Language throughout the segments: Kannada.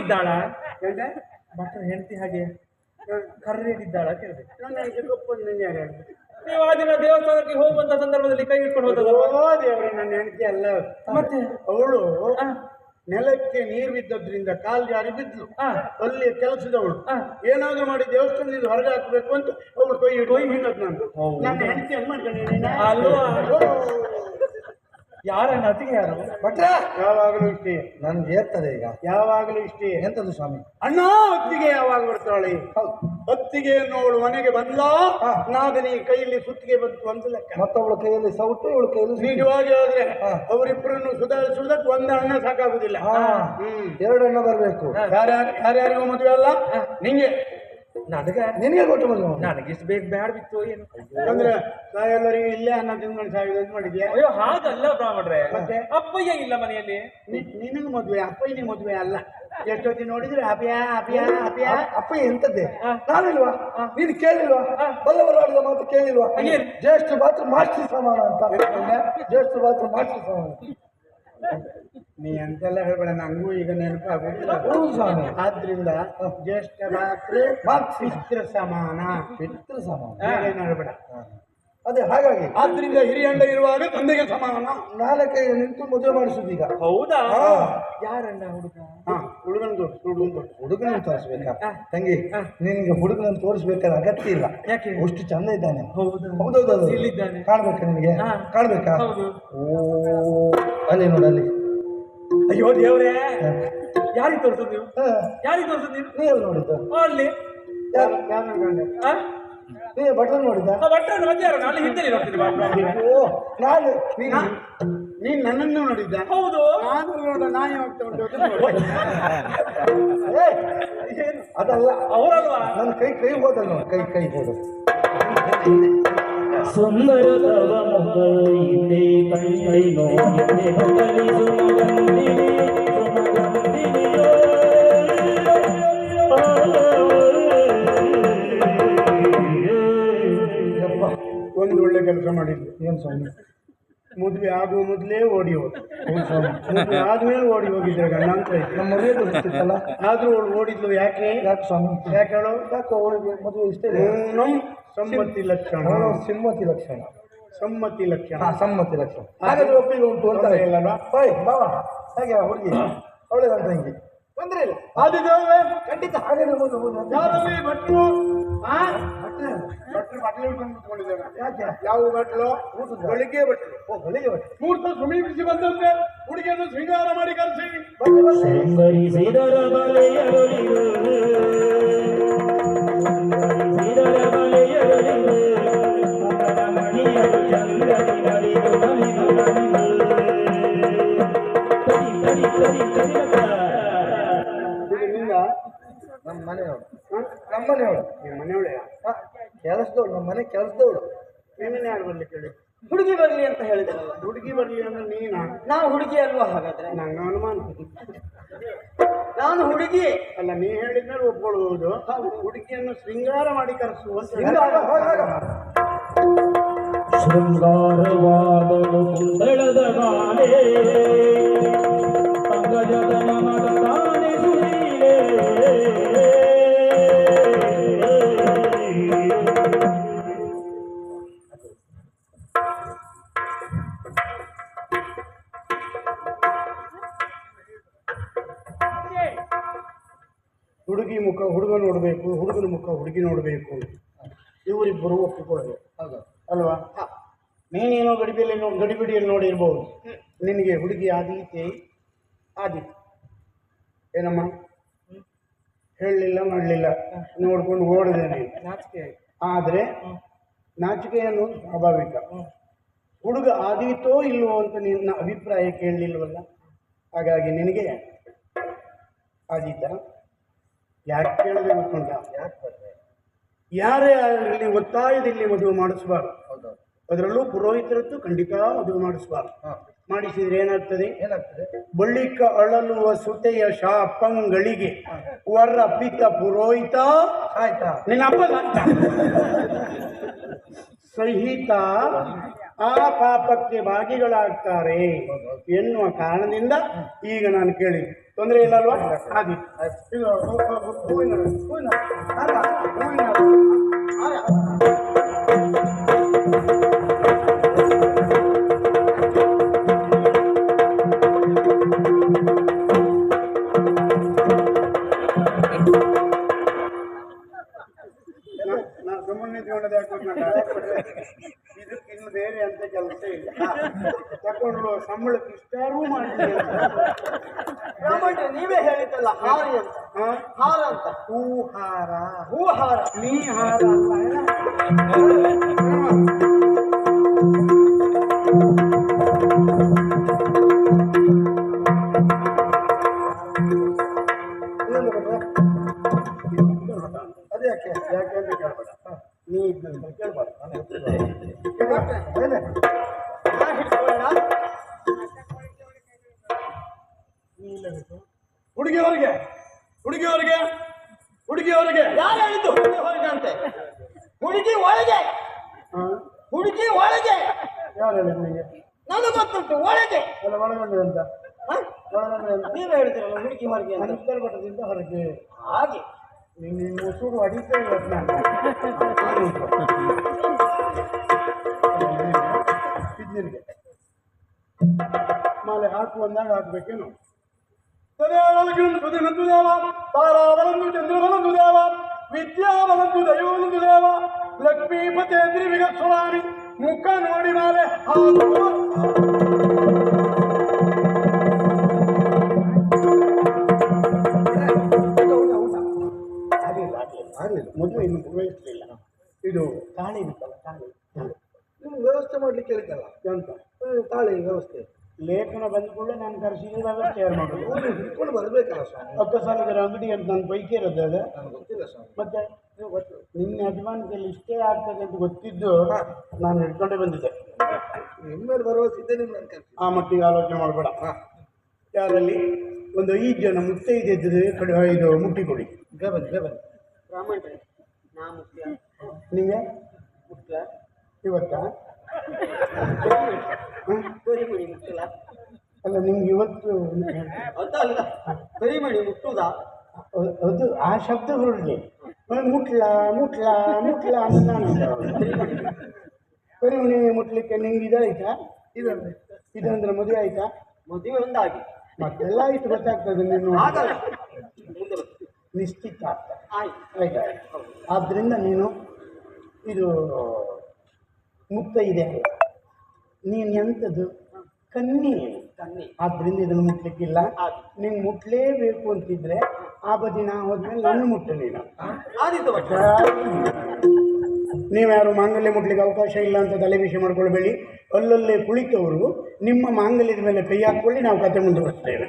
ಇದ್ದಾಳ ಎಂತ ಭಟ್ರ ಹೆಂಡತಿ ಹಾಗೆ ಕರ್ರೇಗಿದ್ದಾಳ ಕೇಳಿದೆ. ನನ್ನ ಹೆಂಡತಿ ಗೊಪ್ಪೊಂದು ಯಾರು ನೀವು ಆ ದಿನ ದೇವಸ್ಥಾನಕ್ಕೆ ಹೋಗುವಂತ ಸಂದರ್ಭದಲ್ಲಿ ಕೈ ಇಟ್ಕೊಂಡು ಹೋದಲ್ಲ. ಓ ದೇವ್ರೆ, ನನ್ನ ಹೆಂಡತಿ ಅಲ್ಲ. ಮತ್ತೆ ಅವಳು ನೆಲಕ್ಕೆ ನೀರು ಬಿದ್ದದ್ರಿಂದ ಕಾಲು ಜಾರಿ ಬಿದ್ಲು. ಅಲ್ಲಿ ಕೆಲಸದವಳು ಏನಾದ್ರು ಮಾಡಿ ದೇವಸ್ಥಾನದಿಂದ ಹೊರಗೆ ಹಾಕ್ಬೇಕು ಅಂತ ಅವಳು ಕೊಯ್ ಹಿಂಗತ್ ನಾನು ನನ್ನ ಹೆಂಡತಿ ಏನ್ ಮಾಡ್ಕೊಂಡು ಅಲ್ವಾ? ಯಾರನ್ನ ಅತಿಗೆ ಯಾರು ಭಟ್ರ? ಯಾವಾಗಲೂ ಇಷ್ಟೇ ನನ್ಗೆ ಏರ್ತದೆ ಈಗ. ಯಾವಾಗಲೂ ಇಷ್ಟೇ. ಎಂತದ್ದು ಸ್ವಾಮಿ? ಅಣ್ಣ ಹೊತ್ತಿಗೆ ಯಾವಾಗ ಬರ್ತಾಳೆ? ಹೊತ್ತಿಗೆ ಅನ್ನೋಳು ಮನೆಗೆ ಬಂದ್ಲ ನಾಗನಿ ಕೈಯಲ್ಲಿ ಸುತ್ತಿಗೆ ಬಂತು ಅಂತ ಲೆಕ್ಕ. ಮತ್ತವಳ ಕೈಯಲ್ಲಿ ಸೌಟು, ಇವಳ ಕೈಯಲ್ಲಿ ನಿಜವಾಗಿ ಹೇಳಿದ್ರೆ ಅವರಿಬ್ಬರನ್ನು ಸುಧಾರಿಸುವುದಕ್ಕೆ ಒಂದು ಅಣ್ಣ ಸಾಕಾಗುದಿಲ್ಲ. ಎರಡು ಅಣ್ಣ ಬರ್ಬೇಕು. ಯಾರ್ಯಾರಿಗೂ ಮದುವೆ ಅಲ್ಲ ನಿಂಗೆ ನಿನಗೆ ಕೊಟ್ಟು ಬಂದು ನನಗೆ ಇಷ್ಟು ಬೇಗ ಬ್ಯಾಡ ಬಿತ್ತು ಏನು ಅಂದ್ರೆ ಎಲ್ಲರಿಗೂ ಇಲ್ಲೇ ಅನ್ನ ತಿಂದ್ಕೊಂಡು ಸಾವಿರ ಮಾಡಿದ್ಯಾ? ಅಯ್ಯೋ ಹಾಗಲ್ಲ ಬ್ರಾಹ್ಮಣ್ರೆ, ಮತ್ತೆ ಅಪ್ಪಯ್ಯ ಇಲ್ಲ ಮನೆಯಲ್ಲಿ. ನಿನಗೆ ಮದುವೆ ಅಪ್ಪಯ್ಯನಿಗೆ ಮದುವೆ ಅಲ್ಲ. ಎಷ್ಟೊತ್ತಿ ನೋಡಿದ್ರೆ ಅಪ್ಯಾ ಅಪ್ಯಾ ಅಪ್ಯಾ ಅಪ್ಪ ಎಂತದ್ದೇ? ನಾನಿಲ್ವಾ? ನೀನು ಕೇಳಿಲ್ವಾ? ಬಲ್ಲವರಾಡಿದ ಮಾತು ಕೇಳಿಲ್ವಾ? ಜ್ಯೇಷ್ಠ ಮಾತ್ರ ಮಾಸ್ಟರ್ ಸಮಾನ ಅಂತ. ಜ್ಯೇಷ್ಠ ಮಾತ್ರ ಮಾಸ್ಟರ್ ಸಮಾನ. ನೀ ಅಂತೆಲ್ಲ ಹೇಳ್ಬೇಡ, ನಂಗೂ ಈಗ ನೆನಪು ಆಗುದಿಲ್ಲ. ಆದ್ರಿಂದ ಜ್ಯೇಷ್ಠ ಪಿತೃ ಸಮಾನ. ಪಿತೃ ಸಮಾನ ಹೇಳ್ಬೇಡ. ಅದೇ ಹಾಗಾಗಿ ಆದ್ರಿಂದ ಹಿರಿಯಂಡ ಇರುವಾಗ ತಂದೆಗೆ ಸಮಾನ. ನಾಳೆ ಕೈ ನಿಂತು ಮದುವೆ ಮಾಡಿಸುದೀಗ. ಹೌದಾ? ಯಾರಣ್ಣ ಹುಡುಗ? ಹುಡುಗನನ್ನು ತೋರಿಸ್ಬೇಕಾ ತಂಗಿ? ನಿನಗೆ ಹುಡುಗನನ್ನು ತೋರಿಸ್ಬೇಕಾದ ಅಗತ್ಯ ಇಲ್ಲ. ಯಾಕೆ? ಅಷ್ಟು ಚಂದ ಇದ್ದಾನೆ. ಹೌದೌದು, ಕಾಣ್ಬೇಕಾ ನಿನಗೆ? ಕಾಣ್ಬೇಕಾ? ಓ ಅಲ್ಲಿ ನೋಡ ಅಲ್ಲಿ. ಅಯ್ಯೋ ದೇವ್ರೇ, ಯಾರಿಗೆ ತೋರಿಸೋದು ನೀವು? ಯಾರಿಗೆ ತೋರಿಸೋದು ನೀವು? ನೀ ಎಲ್ಲಿ ನೋಡಿದ್ದು? ಅಲ್ಲಿ ನೀ ಭಟ್ರ ನೋಡಿದ್ದ? ಭಟ್ರನ್ನು ಮತ್ತೆ ಯಾರು? ನಾನು ಹಿಂದೆ ನೋಡ್ತೀನಿ. ಓ ನಾನು ನೀನ್ ನನ್ನನ್ನು ನೋಡಿದ್ದ? ಹೌದು. ನಾನು ನೋಡ ನಾಯಿ ಹೋಗ್ತಾ ಉಂಟು. ಅದಲ್ಲ, ಅವರಲ್ವಾ? ನನ್ನ ಕೈ ಹೋದಲ್ಲ ನೋಡಿ, ಕೈ ಹೋದ. ಸುಂದರದವ ಮಗಳು ಹಿಂದೆ ಕಣ್ಣೈನೋ ಹಿಂದೆ ಹೊಗಲಿ ಸುಮಗಂಧಿನಿ ಸುಮಗಂಧಿನಿಯೋ. ಒಂದು ಒಳ್ಳೆ ಕೆಲಸ ಮಾಡಿದ್ವಿ. ಏನು ಸ್ವಾಮಿ? ಮದುವೆ ಆಗುವ ಮೊದಲೇ ಓಡಿ ಹೋದ. ಮದುವೆ ಆದ್ಮೇಲೆ ಓಡಿ ಹೋಗಿದ್ರೆ ಗಂಡ ಅಂತ ನಮ್ಮ ಮದುವೆ ಗೊತ್ತಿತ್ತಲ್ಲ. ಆದ್ರೂ ಅವಳು ಓಡಿದ್ಲು. ಯಾಕೆ ಸ್ವಾಮಿ? ಯಾಕೆ ಹೇಳು? ಯಾಕೆ ಅವಳಿಗೆ ಮದುವೆ ಇಷ್ಟ ಇದೆ? ಸಮ್ಮತಿ ಲಕ್ಷಣ. ಸಮ್ಮತಿ ಲಕ್ಷಣ. ಸಮ್ಮತಿ ಲಕ್ಷಣ. ಸಮ್ಮತಿ ಲಕ್ಷಣ. ಹಾಗಾದ್ರೆ ಒಪ್ಪಿಗೆ ಉಂಟು ಅಂತ ಇಲ್ಲವಾ? ಬಾವಾ ಹಾಗೆ ಹುಡುಗಿ ಅವಳೆ ನನ್ನ ತಂಗಿ ತೊಂದರೆ ಇಲ್ಲ. ಆದಿದೇವೇ ಖಂಡಿತ. ಹಾಗಾದ್ರೆ ಭಟ್ರು ಭಟ್ರು ಬಟ್ಲು ಹಿಡ್ಕೊಂಡು ಕುತ್ಕೊಂಡಿದ್ದಾರೆ. ಯಾಕೆ? ಯಾವ ಬಟ್ಲು? ಬೆಳಿಗ್ಗೆ ಬಟ್ಲು. ಓ ಬೆಳಿಗ್ಗೆ ಬಟ್ಲು. ಮುಹೂರ್ತ ಸಮೀಪಿಸಿ ಬಂದಂತೆ ಹುಡುಗಿಯನ್ನು ಶೃಂಗಾರ ಮಾಡಿ ಕರೆಸಿ ಶೃಂಗರಿಸಿದರ ಬಲೆಯೊಳಿರು ಶೃಂಗರಿಸಿದರ ಬಲೆಯೊಳಿರು ಮಕರ ಮಣಿಯರು ಚಂದ್ರನಿ ನಲಿದು ನಲಿದು ನಲಿದು ತಡಿ ತಡಿ ತಡಿ ತಡಿ ನಿಂದ ನಮ್ಮ ಮನೆಯವಳು. ನಮ್ಮ ಮನೆಯವಳು. ನಿಮ್ಮ ಮನೆಯವಳೆ? ಕೆಲಸದವಳು. ನಮ್ಮ ಮನೆ ಕೆಲಸದವಳು. ನಿನ್ನ ಯಾರು ಬರ್ಲಿ ಕೇಳಿ? ಹುಡುಗಿ ಬರ್ಲಿ ಅಂತ ಹೇಳಿದ್ರಲ್ಲ. ಹುಡುಗಿ ಬರ್ಲಿ ಅಂದ್ರೆ ನೀನಾ? ನಾವು ಹುಡುಗಿ ಅಲ್ವಾ? ಹಾಗಾದ್ರೆ ನಂಗೆ ಅನುಮಾನ. ನಾನು ಹುಡುಗಿ ಅಲ್ಲ, ನೀ ಹೇಳಿದ್ಮೇಲೆ ಒಪ್ಕೊಳ್ಳಬಹುದು. ಹುಡುಗಿಯನ್ನು ಶೃಂಗಾರ ಮಾಡಿ ಕರೆಸುವಂತ. ಶೃಂಗಾರವಾದಳು ಕುಂದಳದ ಗಾನೆ ಪಂಕಜದ ನಮದ ಗಾನೆ ಸುರೀಲೆ ಹುಡುಗಿ ಮುಖ ಹುಡುಗ ನೋಡಬೇಕು, ಹುಡುಗನ ಮುಖ ಹುಡುಗಿ ನೋಡಬೇಕು. ಇವರಿಬ್ಬರು ಒಪ್ಪಿಕೊಳ್ಳಬೇಕು ಅಲ್ವಾ? ನೀನೇನೋ ಗಡಿಬಿಡಿಯಲ್ಲಿ ನೋಡಿರ್ಬೋದು. ನಿನಗೆ ಹುಡುಗಿ ಆದೀತೆ ಏನಮ್ಮ ಹೇಳಲಿಲ್ಲ ಮಾಡಲಿಲ್ಲ, ನೋಡ್ಕೊಂಡು ಓಡಿದೇನೆ. ಆದರೆ ನಾಚಿಕೆಯನ್ನು ಸ್ವಾಭಾವಿಕ. ಹುಡುಗ ಆದೀತೋ ಇಲ್ವೋ ಅಂತ ನಿನ್ನ ಅಭಿಪ್ರಾಯ ಕೇಳಲಿಲ್ವಲ್ಲ. ಹಾಗಾಗಿ ನಿನಗೆ ಆದೀತ ಯಾಕೆ ಕೇಳದೆ ಗೊತ್ತುಂಟ? ಯಾರೇ ಆಗಲಿ ಒತ್ತಾಯದಲ್ಲಿ ಮದುವೆ ಮಾಡಿಸಬಾರ್ದು. ಅದರಲ್ಲೂ ಪುರೋಹಿತರದ್ದು ಖಂಡಿತ ಮದುವೆ ಮಾಡಿಸಬಾರ್ದು. ಮಾಡಿಸಿದ್ರೆ ಏನಾಗ್ತದೆ? ಬಳಿಕ ಅಳಲುವ ಸುತೆಯ ಶಾಪಂಗಳಿಗೆ ವರ ಪಿತ ಪುರೋಹಿತ ಆಯ್ತಾ ನಿನ್ನ ಅಪ್ಪ ಸಹಿತ ಆ ಪಾಪಕ್ಕೆ ಭಾಗಿಗಳಾಗ್ತಾರೆ ಎನ್ನುವ ಕಾರಣದಿಂದ ಈಗ ನಾನು ಕೇಳಿದ್ದೆ. ತೊಂದರೆ ಇಲ್ಲ ಅಲ್ವಾ? ಹಾಗೆ ಇದು ಹೂವಿನ ಹಾರ. ಸುಮ್ಮನೆ ಜೀವನದ ಇದಕ್ಕೆ ಇನ್ನು ಬೇರೆ ಅಂತ ಕೆಲಸ ಇಲ್ಲ. ತಕೊಂಡು ಸಂಬಳಕ್ಕೆ ಇಷ್ಟಾರೂ ಮಾಡ್ತೀವಿ. ನೀವೇ ಹೇಳಿದ್ದಲ್ಲ ಹಾರಿ ಅಂತ. ಹಾರ ಅಂತ. ಹೂಹಾರ. ಹೂಹಾರ. ನೀ ಹಾರ ಅದೇ ಯಾಕೆ ಯಾಕೆ ಅಂತ ಕೇಳ್ಬೇಡ. ನೀ ಇದ್ದಂತ ಕೇಳ್ಬಾರ್ದು. ಹುಡುಗಿಯವರಿಗೆ ಹುಡುಗಿಯವರಿಗೆ ಹುಡುಗಿಯವರಿಗೆ ಯಾರು ಹೇಳಿದ್ದು ಹುಡುಗಿ ಹೊರಗೆ ಅಂತೆ? ಹುಡುಗಿ ಒಳಗೆ. ಹುಡುಗಿ ಒಳಗೆ. ಯಾರು ಹೇಳಿದ್ ನಿಮಗೆ? ನನಗೆ ಗೊತ್ತುಂಟು ಒಳಗೆ. ಅಲ್ಲ ಒಳಗಂದ್ರೆ ಅಂತ ಒಳಗಂದ್ರೆ ಅಂತ ನೀವೇ ಹೇಳ್ತೀರಲ್ಲ ಹುಡುಗಿ ಹೊರಗೆ ಅಂತ. ಅಂತರ್ಗತದಿಂದ ಹೊರಗೆ. ಹಾಗೆ ನಿನ್ನ ಉಸುರು ಅಡಿತಾ ಇಲ್ಲ ನಿನಗೆ ಮಾಲೆ ಹಾಕುವಂದಾಗ ಹಾಕ್ಬೇಕೇನು? ಸದೆನಂದು ದೇವ, ತಾರಾವರಂದು ಚಂದ್ರವನಂದು ದೇವ, ವಿದ್ಯಾವನಂದು ದೈವನಂದು ದೇವ, ಲಕ್ಷ್ಮೀಪತೇಂದ್ರಿ ವಿಗತ್ಸುಳಾನಿ ಮುಖ ನೋಡಿ ಮಾಲೆ ಹಾಕು. ಆಗಲಿಲ್ಲ, ಮದುವೆ ಇನ್ನು ಪೂರೈಸಲಿಲ್ಲ. ಇದು ತಾಳಿ ಇರುತ್ತಲ್ಲ, ತಾಳಿ ನಿಮ್ಗೆ ವ್ಯವಸ್ಥೆ ಮಾಡ್ಲಿಕ್ಕೆ ಹೇಳಿದ್ದಲ್ಲ ಎಂತ ತಾಳಿ ವ್ಯವಸ್ಥೆ. ಲೇಖನ ಬಂದ ಕೂಡಲೇ ನಾನು ಕರೆಸಿದ್ರೆ ವ್ಯವಸ್ಥೆ ಯಾರು ಮಾಡೋದು? ಹಿಡ್ಕೊಂಡು ಬರಬೇಕಲ್ಲ ಸ್ವಾಮಿ. 10 ಸಾಲದ ಅಂಗಡಿ ಅಂತ ನನ್ನ ಪೈಕಿ ಇರೋದು ಅದು. ನನಗೆ ಗೊತ್ತಿಲ್ಲ ಸ್ವಾಮಿ. ಮತ್ತೆ ನಿನ್ನ ಅಭಿಮಾನದಲ್ಲಿ ಇಷ್ಟೇ ಆಗ್ತದೆ ಅಂತ ಗೊತ್ತಿದ್ದು ನಾನು ಹಿಡ್ಕೊಂಡೇ ಬಂದಿದ್ದೆ. ನಿಮ್ಮ ಮೇಲೆ ಭರವಸೆ ಇದ್ದೆ ನಿಮ್ಗೆ ಅನ್ಕೊಂತೀನಿ. ಆ ಮಟ್ಟಿಗೆ ಆಲೋಚನೆ ಮಾಡಬೇಡ. ಯಾರಲ್ಲಿ ಒಂದು 5 ಜನ ಮುತ್ತೈದೆ ಕಡೆ ಇದು ಮುಟ್ಟಿ ಕೊಡಿ. ಬನ್ನಿ ರಾಮಣ್ರೆ ನಾ ಮುಖ್ಯ ನಿಮಗೆ ಮುಖ್ಯ ಇವತ್ತಾ? ಕರಿಮಣಿ ಮುಟ್ಟಲ್ಲ ಅಲ್ಲ ನಿಮ್ಗೆ ಇವತ್ತು ಅದಲ್ಲ ಕರಿಮಣಿ ಮುಟ್ಟುದಾ? ಅದು ಆ ಶಬ್ದ ಹೊರಡ್ಲಿ. ಮುಟ್ಲಾ ಮುಟ್ಲಾ ಮುಟ್ಲಾ ಅಂತ ನಾನು ಕರಿಮಣಿ ಮುಟ್ಲಿಕ್ಕೆ ನಿಮ್ಗೆ ಇದಾಯ್ತಾ? ಇದಂದ್ರೆ ಮದುವೆ ಆಯ್ತಾ? ಮದುವೆ ಒಂದಾಗಿ ಮತ್ತೆಲ್ಲ ಆಯ್ತು ಗೊತ್ತಾಗ್ತದೆ. ನೀನು ಆಗಲ್ಲ ಮುಂದೆ ನಿಶ್ಚಿತ ಆಗ್ತದೆ ಆಯ್ತು ಆಯ್ತಾ? ಆದ್ದರಿಂದ ನೀನು ಇದು ಮುತ್ತ ಇದೆ ನೀನು ಎಂಥದ್ದು ಕನ್ನಿ. ಆದ್ದರಿಂದ ಇದನ್ನು ಮುಟ್ಲಿಕ್ಕಿಲ್ಲ. ನೀನು ಮುಟ್ಲೇಬೇಕು ಅಂತಿದ್ರೆ ಆ ಬದಿ ನಾ ಹೋದ್ಮೇಲೆ ನನ್ನ ಮುಟ್ಟು ನೀನು. ನೀವ್ಯಾರು ಮಾಂಗಲ್ಯ ಮುಟ್ಲಿಕ್ಕೆ ಅವಕಾಶ ಇಲ್ಲ ಅಂತ ತಲೆ ಬಿಸಿ ಮಾಡ್ಕೊಳ್ಬೇಡಿ. ಅಲ್ಲಲ್ಲೇ ಕುಳಿತವರು ನಿಮ್ಮ ಮಾಂಗಲ್ಯದ ಮೇಲೆ ಕೈ ಹಾಕ್ಕೊಳ್ಳಿ, ನಾವು ಕತೆ ಮುಂದುವರಿಸ್ತೇವೆ.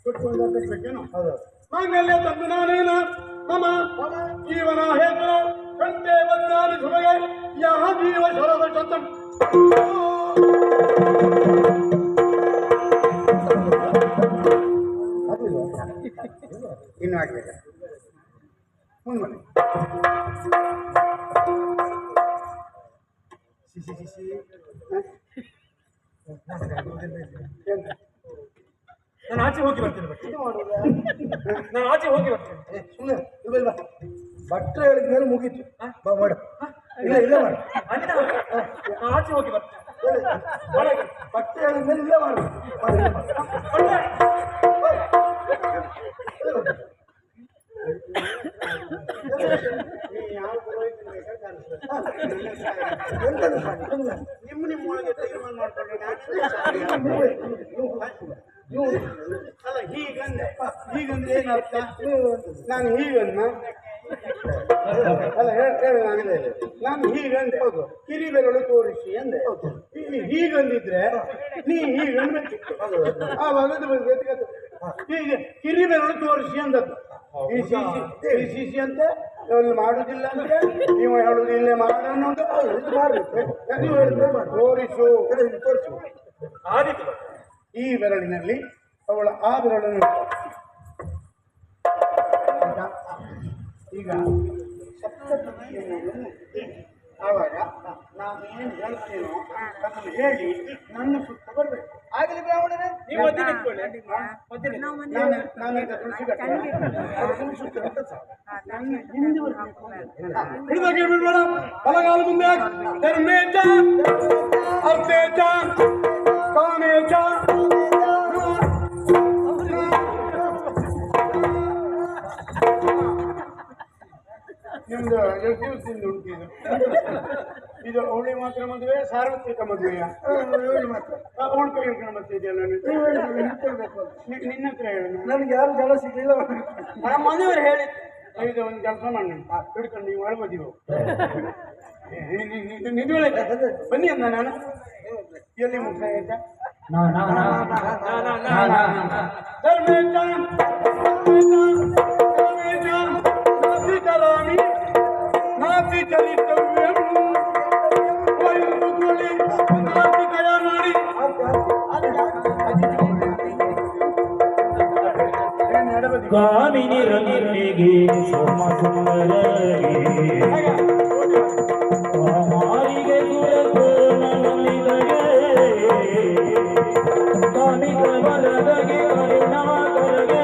ಕಟ್ಟಬೇಕೇನು? ಮಾಂಗಲ್ಯ ತಂದು ನಾನೇನ ಮಮ ಜೀವನ ಹೇತು ಕಂಟೆ ಬದಲಾಗಿ ಸುಮಗೆ ಯಹ ಜೀವ ಶರದ ಚಂದಂ. ಇನ್ನು ಆಗ್ಬೇಕ ಮುಂದೆ ನಾನು ಆಚೆ ಹೋಗಿ ಬರ್ತೇನೆ. ನಾನು ಆಚೆ ಹೋಗಿ ಬರ್ತೇನೆ. ಸುಮ್ಮನೆ ಇಲ್ವಲ್ಲ ಭಟ್ರು ಹೇಳಿದ ಮೇಲೆ ಮುಗೀತು. ಮಾಡು. ಇಲ್ಲ ಇಲ್ಲ ಮಾಡು. ನಾನು ಆಚೆ ಹೋಗಿ ಬರ್ತೇನೆ. ಭಟ್ರು ಹೇಳಿದ ಮೇಲೆ ಇಲ್ಲ ಮಾಡು. ನಿಮ್ಮ ಒಳಗೆ ತೀರ್ಮಾನ ಮಾಡ್ಕೊಂಡ್ರೆ ಅಲ್ಲ ಹೀಗಂದ್ರೆ ಏನರ್ಥ? ನಾನು ಹೀಗನ್ನ ಅಲ್ಲ ಹೇಳಿ ನಾನು ಹೀಗಂದೆ ಕಿರಿಬೆರಳು ತೋರಿಸಿ ಅಂದೆ. ಹೀಗಂದಿದ್ರೆ ನೀ ಹೀಗನ್ಬೇಕಿತ್ತು. ಆವಾಗ ಹೀಗೆ ಕಿರಿಬೆರಳು ತೋರಿಸಿ ಅಂದದ್ದು. ಈ ಸಿಸಿ ಅಂತ ಅಲ್ಲಿ ಮಾಡುವುದಿಲ್ಲ ಅಂದ್ರೆ ನೀವು ಹೇಳುದು ಇಲ್ಲೇ ಮಾಡೋಣ ಅಂತ ತೋರಿಸು ತೋರಿಸು. ಈ ಬೆರಳಿನಲ್ಲಿ ಅವಳ ಆ ಬೆರಳನ್ನು ಈಗ ಆವಾಗ ನಾನು ಏನು ಹೇಳ್ತೀನೋ ಅದನ್ನು ಹೇಳಿ ನನ್ನ ಸುತ್ತ ಬರಬೇಕು. ಆಗಲಿ ಬ್ರಾಹ್ಮಣರೇ, ನೀವು ಮಧ್ಯೆ ನಿಂತ್ಕೊಳ್ಳಿ. ಮಧ್ಯೆ ನಿಂತ್ಕೊಳ್ಳಿ. ನಾನೀಗ ತುಳಸಿ ಕಟ್ಟೆ ನನ್ನ ಹಿಂದೆ ಬರಬೇಕು. ಹಿಡಿದಾಗೆ ಬಿಡ್ಬೇಡ. ಬಲಗಾಲ ಮುಂದೆ ಧರ್ಮೇಚ ಅರ್ಥೇಚ ಕಾಮೇಚ. ನಿಮ್ದು ಎಷ್ಟು ದಿವಸದಿಂದ ಉಂಟಿದು? ಇದು ಅವಳಿ ಮಾತ್ರ ಮದುವೆ, ಸಾರ್ವತ್ರಿಕ ಮದುವೆಯ? ಮಾತ್ರ ಅವಳ ಕೈ ಹಿಡ್ಕೊಂಡು ಮತ್ತೆ ಇದೆಯಲ್ಲ ನಿನ್ನ ಹತ್ರ ಹೇಳ. ನನಗೆ ಯಾರು ಜನ ಸಿಗ್ಲಿಲ್ಲ. ನಮ್ಮ ಮನೆಯವರು ಹೇಳಿ ಇದು ಒಂದು ಕೆಲಸ ಮಾಡಿ ಹಿಡ್ಕೊಂಡು ನೀವು ಒಳ ಬದಿವು ನಿಜವೇ ಬನ್ನಿ ಅಂದ ನಾನು ಎಲ್ಲಿ ಮುಕ್ತಾಯ ಆಯ್ತಾ? ನಾತಿ ಚಲಿತವ್ಯಂ ನಾತಿ ತಯಾರು ಮಾಡಿ ಕಾಮಿನಿ ರಂಗಿಗೆ ಸೋಮ ಸುಂದರಗೆ ಮಾರಿಗೆ ಕಾಮಿಕ ವರದಗೆ ಕರುಣಾಕರಗೆ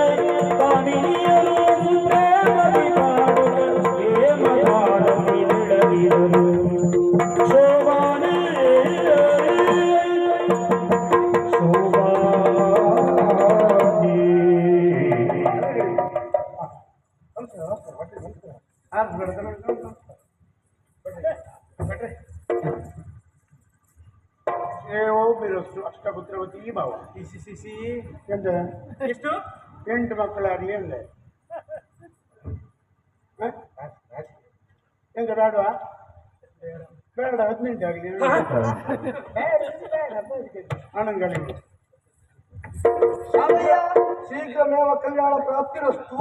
ಕಾಮಿನಿಯರು ಪ್ರೇಮದಿ ಪಾಡುವ ಪ್ರೇಮ ಪಾಡಲಿ ಬೆಳಗಿದರು ಶೋಭಾನೆ ಅಷ್ಟಪುತ್ರವತಿ ಭಾವ ಸಿ ಎಂತ ಎಷ್ಟು 8 ಮಕ್ಕಳಾಗ್ಲಿ ಅಂದೆ. ಎಂತ ಬೇಡವಾ? ಬೇಡ 18 ಆಗಲಿ ಆನಂದgali ಶೀಘ್ರಮೇವ ಕಲ್ಯಾಣ ಪ್ರಾಪ್ತಿರಸ್ತು.